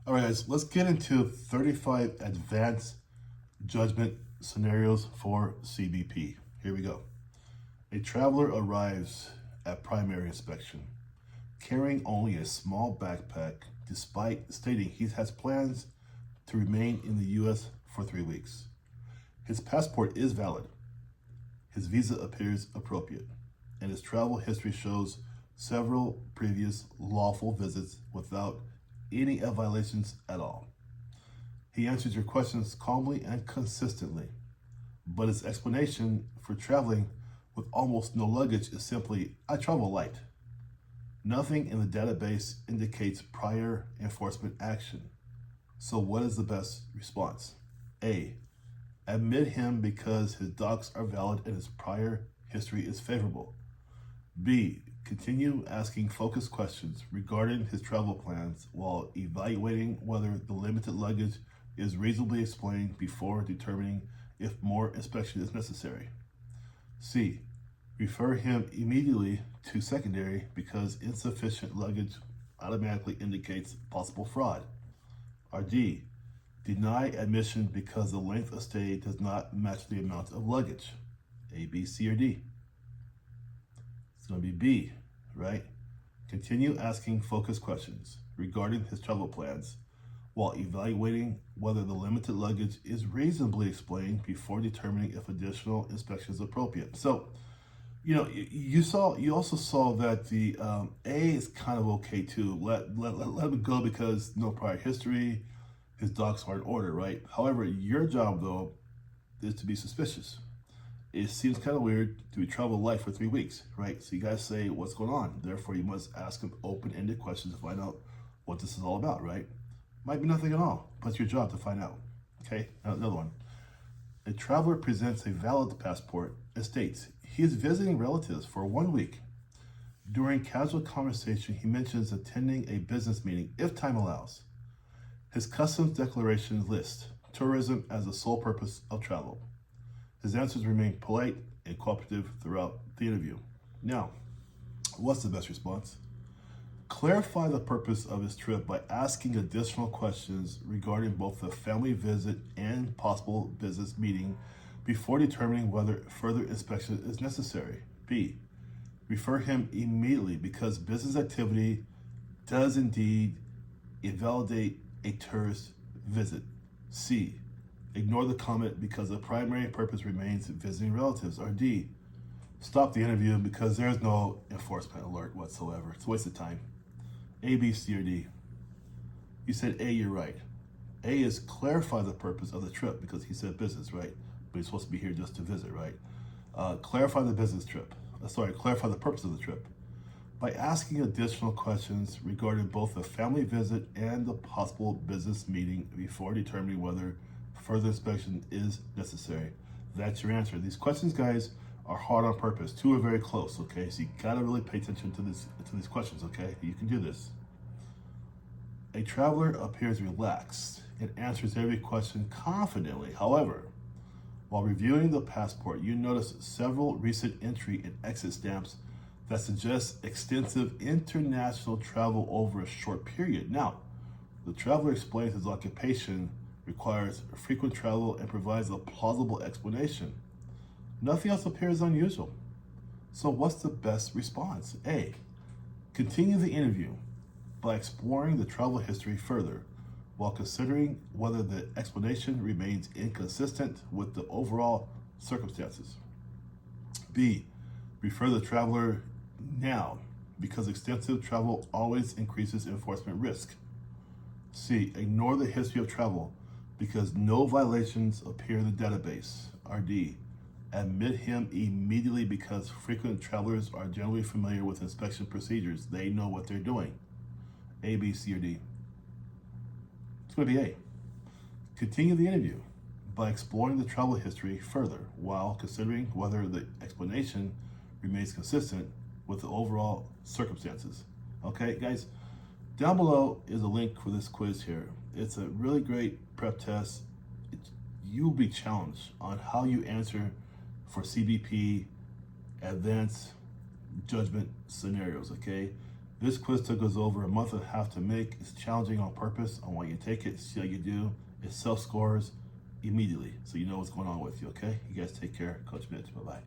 All right, guys, let's get into 35 advanced judgment scenarios for CBP. Here we go. A traveler arrives at primary inspection carrying only a small backpack despite stating he has plans to remain in the U.S. for 3 weeks. His passport is valid, his visa appears appropriate, and his travel history shows several previous lawful visits without any violations at all. He answers your questions calmly and consistently, but his explanation for traveling with almost no luggage is simply, I travel light. Nothing in the database indicates prior enforcement action. So what is the best response? A, admit him because his docs are valid and his prior history is favorable. B, continue asking focused questions regarding his travel plans while evaluating whether the limited luggage is reasonably explained before determining if more inspection is necessary. C, refer him immediately to secondary because insufficient luggage automatically indicates possible fraud. Or D, deny admission because the length of stay does not match the amount of luggage. A, B, C, or D? It's going to be B, right? Continue asking focused questions regarding his travel plans while evaluating whether the limited luggage is reasonably explained before determining if additional inspection is appropriate. So, you also saw that the A is kind of okay too. Let him go because no prior history, his docs are in order, right? However, your job though is to be suspicious. It seems kind of weird to travel light for 3 weeks, right? So you guys say, what's going on? Therefore, you must ask him open-ended questions to find out what this is all about, right? Might be nothing at all, but it's your job to find out, okay? Now, another one. A traveler presents a valid passport and states he is visiting relatives for 1 week. During casual conversation, he mentions attending a business meeting if time allows. His customs declaration lists tourism as the sole purpose of travel. His answers remain polite and cooperative throughout the interview. Now, what's the best response? Clarify the purpose of his trip by asking additional questions regarding both the family visit and possible business meeting before determining whether further inspection is necessary. B, refer him immediately because business activity does indeed invalidate a tourist visit. C, ignore the comment because the primary purpose remains visiting relatives. Or D, stop the interview because there's no enforcement alert whatsoever. It's a waste of time. A, B, C, or D? You said A, you're right. A is clarify the purpose of the trip because he said business, right? But he's supposed to be here just to visit, right? Clarify the business trip. Clarify the purpose of the trip by asking additional questions regarding both the family visit and the possible business meeting before determining whether further inspection is necessary. That's your answer. These questions, guys, are hard on purpose. 2 are very close, okay? So you gotta really pay attention to these questions, okay? You can do this. A traveler appears relaxed and answers every question confidently. However, while reviewing the passport, you notice several recent entry and exit stamps that suggest extensive international travel over a short period. Now, the traveler explains his occupation requires frequent travel and provides a plausible explanation. Nothing else appears unusual. So what's the best response? A, continue the interview by exploring the travel history further while considering whether the explanation remains inconsistent with the overall circumstances. B, refer the traveler now because extensive travel always increases enforcement risk. C, ignore the history of travel because no violations appear in the database. Or D, admit him immediately because frequent travelers are generally familiar with inspection procedures. They know what they're doing. A, B, C, or D? It's going to be A. Continue the interview by exploring the travel history further while considering whether the explanation remains consistent with the overall circumstances. Okay, guys, down below is a link for this quiz here. It's a really great prep test. You'll be challenged on how you answer for CBP advanced judgment scenarios, okay? This quiz took us over a month and a half to make. It's challenging on purpose. I want you to take it, see how you do. It self-scores immediately, so you know what's going on with you, okay? You guys take care. Coach Mitch, bye-bye.